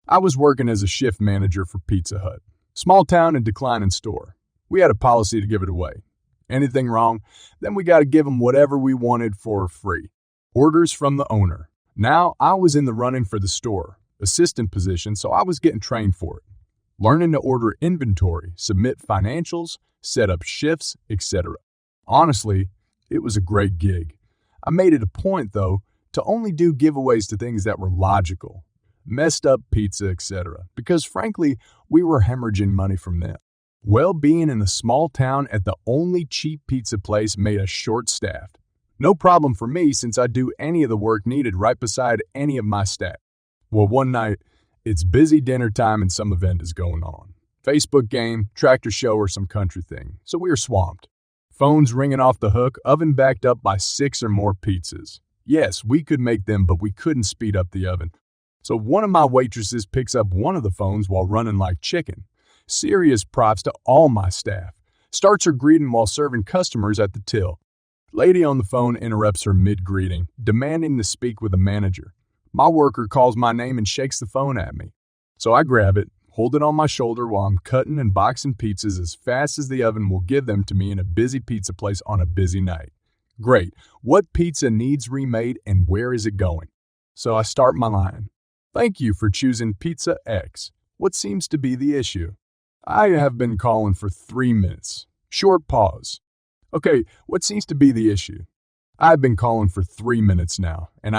I was working as a shift manager for Pizza Hut. Small town and declining store. We had a policy to give it away. Anything wrong, then we got to give them whatever we wanted for free. Orders from the owner. Now I was in the running for the store, assistant position, so I was getting trained for it. Learning to order inventory, submit financials, set up shifts, etc. Honestly, it was a great gig. I made it a point, though, to only do giveaways to things that were logical. Messed up pizza, etc. Because frankly, we were hemorrhaging money from them. Well, being in a small town at the only cheap pizza place made us short-staffed. No problem for me since I do any of the work needed right beside any of my staff. Well, one night, it's busy dinner time and some event is going on. Facebook game, tractor show, or some country thing. So we are swamped. Phones ringing off the hook, oven backed up by 6 or more pizzas. Yes, we could make them, but we couldn't speed up the oven. So one of my waitresses picks up one of the phones while running like chicken. Serious props to all my staff. Starts her greeting while serving customers at the till. Lady on the phone interrupts her mid-greeting, demanding to speak with a manager. My worker calls my name and shakes the phone at me. So I grab it, hold it on my shoulder while I'm cutting and boxing pizzas as fast as the oven will give them to me in a busy pizza place on a busy night. Great. What pizza needs remade and where is it going? So I start my line. Thank you for choosing Pizza X. What seems to be the issue? I have been calling for 3 minutes. Short pause. Okay, what seems to be the issue? I've been calling for 3 minutes now, and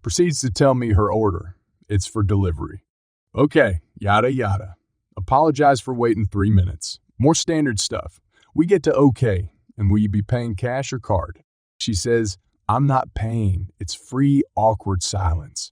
proceeds to tell me her order. It's for delivery. Okay, yada yada. Apologize for waiting 3 minutes. More standard stuff. We get to okay, and will you be paying cash or card? She says, I'm not paying. It's free, awkward silence.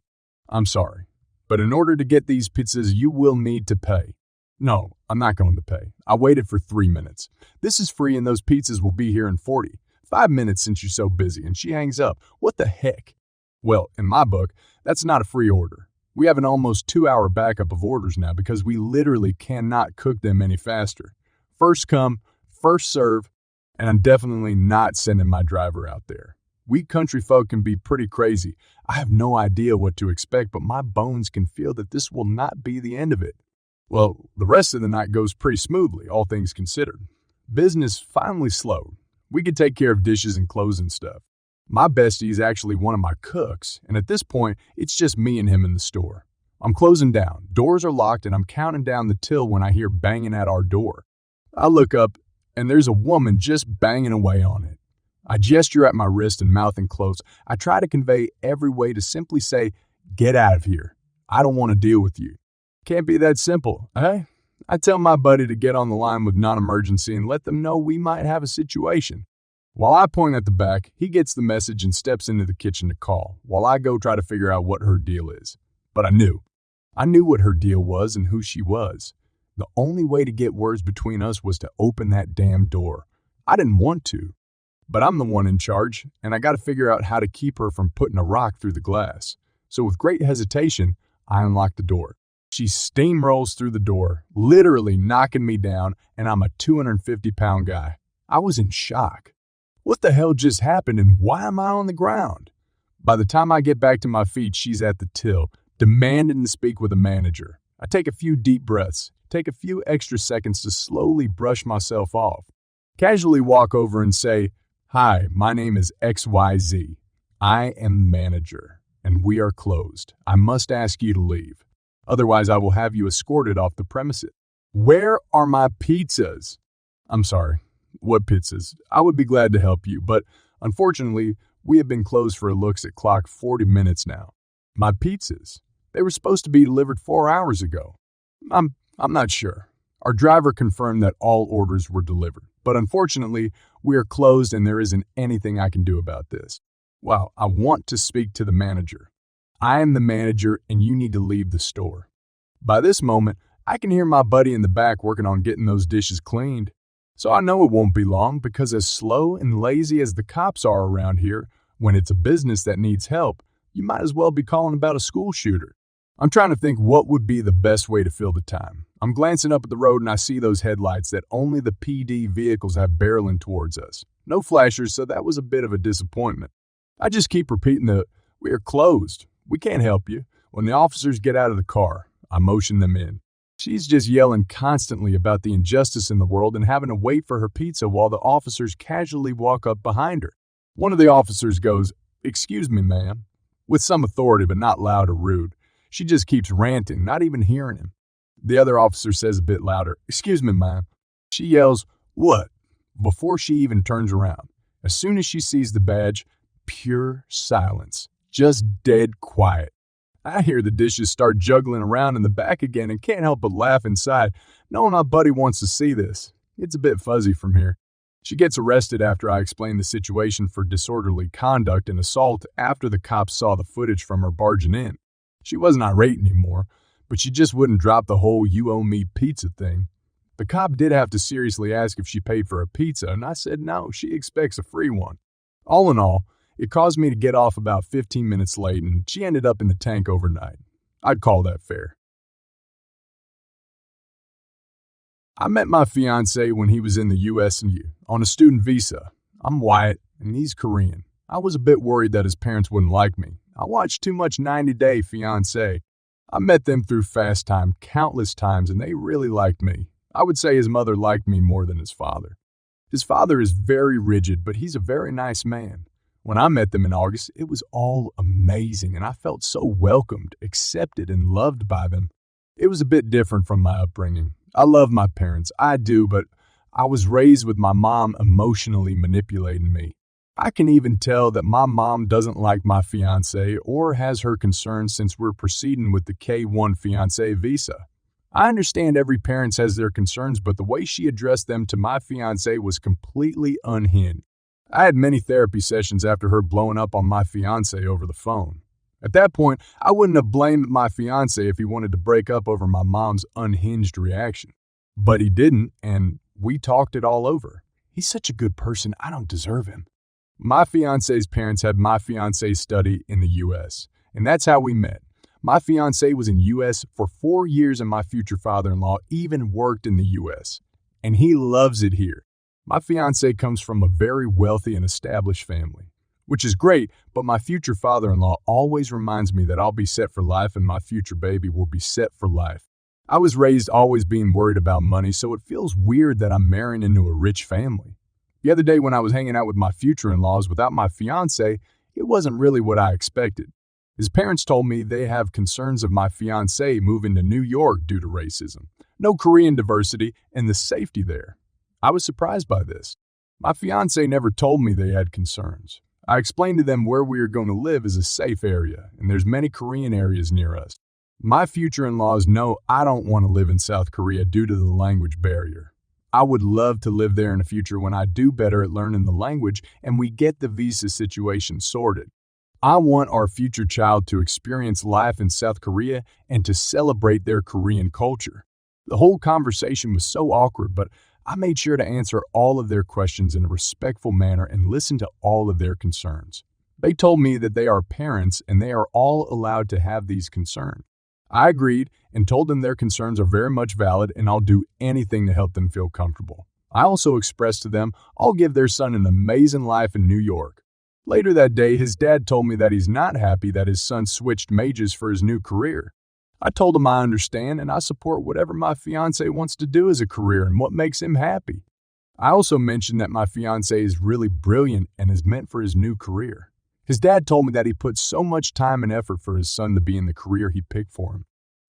I'm sorry, but in order to get these pizzas, you will need to pay. No, I'm not going to pay. I waited for 3 minutes. This is free and those pizzas will be here in 40. 5 minutes since you're so busy, and she hangs up. What the heck? Well, in my book, that's not a free order. We have an almost 2-hour backup of orders now because we literally cannot cook them any faster. First come, first serve, and I'm definitely not sending my driver out there. We country folk can be pretty crazy. I have no idea what to expect, but my bones can feel that this will not be the end of it. Well, the rest of the night goes pretty smoothly, all things considered. Business finally slowed. We could take care of dishes and clothes and stuff. My bestie is actually one of my cooks, and at this point, it's just me and him in the store. I'm closing down. Doors are locked, and I'm counting down the till when I hear banging at our door. I look up, and there's a woman just banging away on it. I gesture at my wrist and mouth enclosed. I try to convey every way to simply say, get out of here. I don't want to deal with you. Can't be that simple, eh? I tell my buddy to get on the line with non-emergency and let them know we might have a situation. While I point at the back, he gets the message and steps into the kitchen to call, while I go try to figure out what her deal is. But I knew what her deal was and who she was. The only way to get words between us was to open that damn door. I didn't want to. But I'm the one in charge, and I got to figure out how to keep her from putting a rock through the glass. So with great hesitation, I unlock the door. She steamrolls through the door, literally knocking me down, and I'm a 250-pound guy. I was in shock. What the hell just happened, and why am I on the ground? By the time I get back to my feet, she's at the till, demanding to speak with a manager. I take a few deep breaths, take a few extra seconds to slowly brush myself off. Casually walk over and say, Hi, my name is XYZ. I am the manager, and we are closed. I must ask you to leave. Otherwise, I will have you escorted off the premises. Where are my pizzas? I'm sorry. What pizzas? I would be glad to help you, but unfortunately, we have been closed for a looks at clock 40 minutes now. My pizzas? They were supposed to be delivered 4 hours ago. I'm not sure. Our driver confirmed that all orders were delivered, but unfortunately, we are closed and there isn't anything I can do about this. Well, I want to speak to the manager. I am the manager and you need to leave the store. By this moment, I can hear my buddy in the back working on getting those dishes cleaned. So I know it won't be long because as slow and lazy as the cops are around here, when it's a business that needs help, you might as well be calling about a school shooter. I'm trying to think what would be the best way to fill the time. I'm glancing up at the road and I see those headlights that only the PD vehicles have barreling towards us. No flashers, so that was a bit of a disappointment. I just keep repeating we are closed. We can't help you. When the officers get out of the car, I motion them in. She's just yelling constantly about the injustice in the world and having to wait for her pizza while the officers casually walk up behind her. One of the officers goes, "Excuse me, ma'am," with some authority but not loud or rude. She just keeps ranting, not even hearing him. The other officer says a bit louder, "Excuse me, ma'am." She yells, "What?" before she even turns around. As soon as she sees the badge, pure silence, just dead quiet. I hear the dishes start juggling around in the back again and can't help but laugh inside, knowing my buddy wants to see this. It's a bit fuzzy from here. She gets arrested after I explain the situation for disorderly conduct and assault after the cops saw the footage from her barging in. She wasn't irate anymore, but she just wouldn't drop the whole "you owe me pizza" thing. The cop did have to seriously ask if she paid for a pizza, and I said no, she expects a free one. All in all, it caused me to get off about 15 minutes late, and she ended up in the tank overnight. I'd call that fair. I met my fiancé when he was in the U.S. on a student visa. I'm white, and he's Korean. I was a bit worried that his parents wouldn't like me. I watched too much 90 Day Fiancé. I met them through Fast Time countless times, and they really liked me. I would say his mother liked me more than his father. His father is very rigid, but he's a very nice man. When I met them in August, it was all amazing, and I felt so welcomed, accepted, and loved by them. It was a bit different from my upbringing. I love my parents, I do, but I was raised with my mom emotionally manipulating me. I can even tell that my mom doesn't like my fiancé or has her concerns since we're proceeding with the K-1 fiancé visa. I understand every parent has their concerns, but the way she addressed them to my fiancé was completely unhinged. I had many therapy sessions after her blowing up on my fiancé over the phone. At that point, I wouldn't have blamed my fiancé if he wanted to break up over my mom's unhinged reaction. But he didn't, and we talked it all over. He's such a good person, I don't deserve him. My fiancé's parents had my fiancé study in the U.S., and that's how we met. My fiancé was in U.S. for 4 years, and my future father-in-law even worked in the U.S., and he loves it here. My fiancé comes from a very wealthy and established family, which is great, but my future father-in-law always reminds me that I'll be set for life and my future baby will be set for life. I was raised always being worried about money, so it feels weird that I'm marrying into a rich family. The other day when I was hanging out with my future in-laws without my fiancé, it wasn't really what I expected. His parents told me they have concerns of my fiancé moving to New York due to racism, no Korean diversity, and the safety there. I was surprised by this. My fiancé never told me they had concerns. I explained to them where we are going to live is a safe area, and there's many Korean areas near us. My future in-laws know I don't want to live in South Korea due to the language barrier. I would love to live there in the future when I do better at learning the language and we get the visa situation sorted. I want our future child to experience life in South Korea and to celebrate their Korean culture. The whole conversation was so awkward, but I made sure to answer all of their questions in a respectful manner and listen to all of their concerns. They told me that they are parents and they are all allowed to have these concerns. I agreed and told them their concerns are very much valid and I'll do anything to help them feel comfortable. I also expressed to them I'll give their son an amazing life in New York. Later that day, his dad told me that he's not happy that his son switched majors for his new career. I told him I understand and I support whatever my fiancé wants to do as a career and what makes him happy. I also mentioned that my fiancé is really brilliant and is meant for his new career. His dad told me that he put so much time and effort for his son to be in the career he picked for him.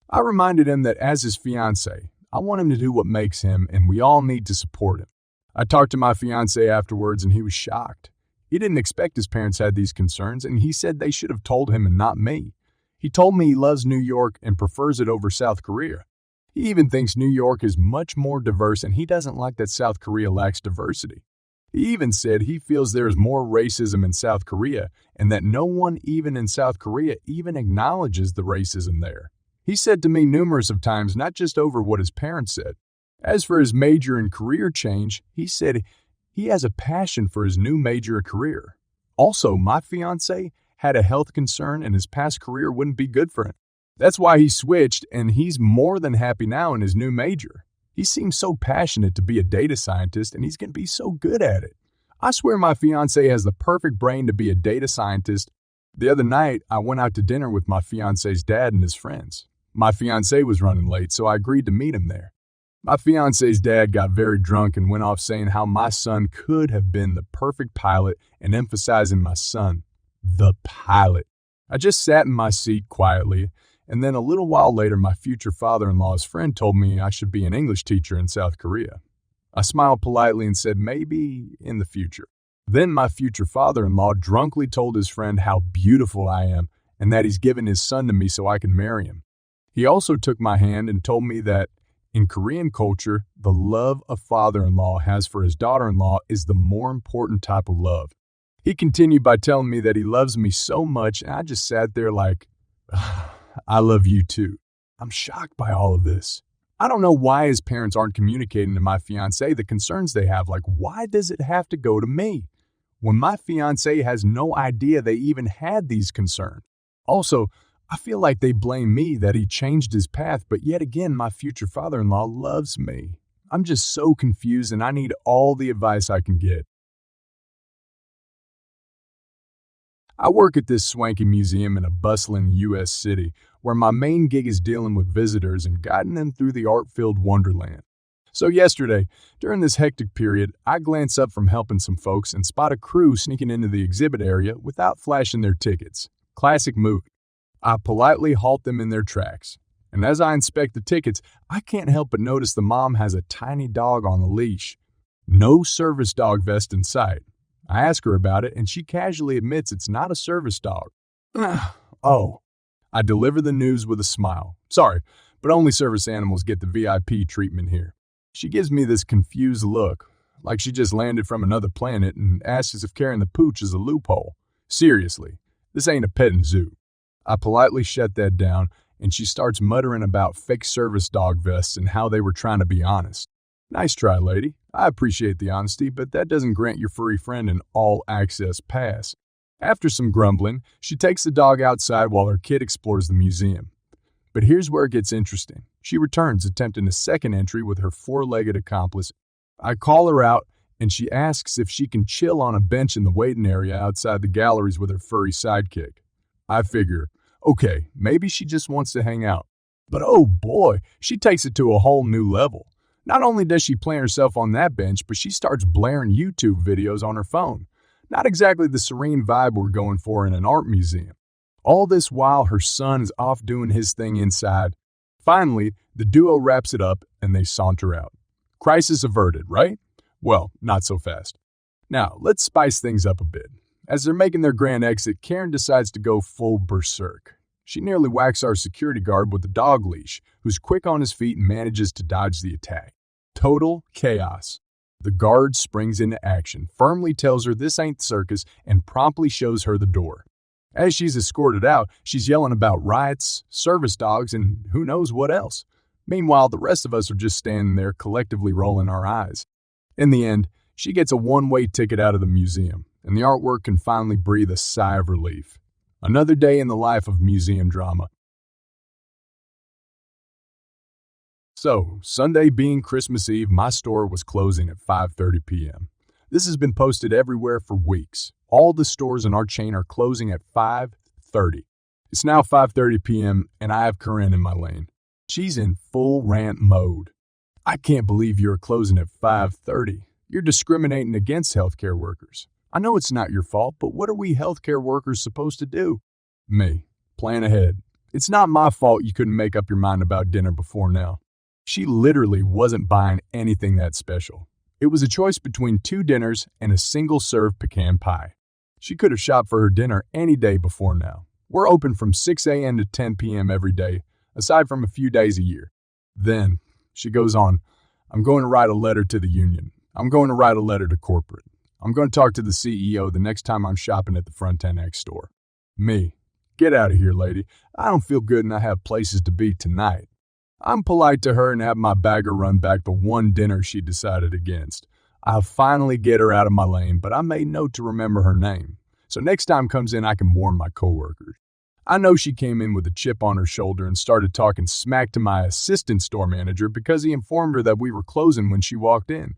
I reminded him that as his fiancé, I want him to do what makes him and we all need to support him. I talked to my fiancé afterwards and he was shocked. He didn't expect his parents had these concerns and he said they should have told him and not me. He told me he loves New York and prefers it over South Korea. He even thinks New York is much more diverse and he doesn't like that South Korea lacks diversity. He even said he feels there is more racism in South Korea and that no one even in South Korea even acknowledges the racism there. He said to me numerous of times, not just over what his parents said. As for his major and career change, he said he has a passion for his new major and career. Also, my fiancé had a health concern and his past career wouldn't be good for him. That's why he switched and he's more than happy now in his new major. He seems so passionate to be a data scientist and he's going to be so good at it. I swear my fiancé has the perfect brain to be a data scientist. The other night, I went out to dinner with my fiancé's dad and his friends. My fiancé was running late, so I agreed to meet him there. My fiancé's dad got very drunk and went off saying how my son could have been the perfect pilot and emphasizing my son, the pilot. I just sat in my seat quietly, and then a little while later my future father-in-law's friend told me I should be an English teacher in South Korea. I smiled politely and said maybe in the future. Then my future father-in-law drunkenly told his friend how beautiful I am and that he's given his son to me so I can marry him. He also took my hand and told me that in Korean culture, the love a father-in-law has for his daughter-in-law is the more important type of love. He continued by telling me that he loves me so much, and I just sat there like, I love you too. I'm shocked by all of this. I don't know why his parents aren't communicating to my fiancé the concerns they have. Like, why does it have to go to me? When my fiancé has no idea they even had these concerns. Also, I feel like they blame me that he changed his path, but yet again, my future father-in-law loves me. I'm just so confused and I need all the advice I can get. I work at this swanky museum in a bustling U.S. city where my main gig is dealing with visitors and guiding them through the art-filled wonderland. So yesterday, during this hectic period, I glance up from helping some folks and spot a crew sneaking into the exhibit area without flashing their tickets. Classic move. I politely halt them in their tracks, and as I inspect the tickets, I can't help but notice the mom has a tiny dog on a leash. No service dog vest in sight. I ask her about it, and she casually admits it's not a service dog. Oh. I deliver the news with a smile. Sorry, but only service animals get the VIP treatment here. She gives me this confused look, like she just landed from another planet, and asks if carrying the pooch is a loophole. Seriously, this ain't a petting zoo. I politely shut that down, and she starts muttering about fake service dog vests and how they were trying to be honest. Nice try, lady. I appreciate the honesty, but that doesn't grant your furry friend an all-access pass. After some grumbling, she takes the dog outside while her kid explores the museum. But here's where it gets interesting. She returns, attempting a second entry with her four-legged accomplice. I call her out, and she asks if she can chill on a bench in the waiting area outside the galleries with her furry sidekick. I figure, okay, maybe she just wants to hang out. But oh boy, she takes it to a whole new level. Not only does she plant herself on that bench, but she starts blaring YouTube videos on her phone. Not exactly the serene vibe we're going for in an art museum. All this while her son is off doing his thing inside. Finally, the duo wraps it up and they saunter out. Crisis averted, right? Well, not so fast. Now, let's spice things up a bit. As they're making their grand exit, Karen decides to go full berserk. She nearly whacks our security guard with a dog leash, who's quick on his feet and manages to dodge the attack. Total chaos. The guard springs into action, firmly tells her this ain't circus, and promptly shows her the door. As she's escorted out, she's yelling about riots, service dogs, and who knows what else. Meanwhile, the rest of us are just standing there collectively rolling our eyes. In the end, she gets a one-way ticket out of the museum, and the artwork can finally breathe a sigh of relief. Another day in the life of museum drama. So, Sunday being Christmas Eve, my store was closing at 5:30 p.m. This has been posted everywhere for weeks. All the stores in our chain are closing at 5:30. It's now 5:30 p.m. and I have Corinne in my lane. She's in full rant mode. I can't believe you're closing at 5:30. You're discriminating against healthcare workers. I know it's not your fault, but what are we healthcare workers supposed to do? Me. Plan ahead. It's not my fault you couldn't make up your mind about dinner before now. She literally wasn't buying anything that special. It was a choice between 2 dinners and a single-serve pecan pie. She could have shopped for her dinner any day before now. We're open from 6 a.m. to 10 p.m. every day, aside from a few days a year. Then, she goes on, I'm going to write a letter to the union. I'm going to write a letter to corporate. I'm going to talk to the CEO the next time I'm shopping at the Frontenac store. Me. Get out of here, lady. I don't feel good and I have places to be tonight. I'm polite to her and have my bagger run back the one dinner she decided against. I'll finally get her out of my lane, but I made note to remember her name. So next time comes in, I can warn my coworkers. I know she came in with a chip on her shoulder and started talking smack to my assistant store manager because he informed her that we were closing when she walked in.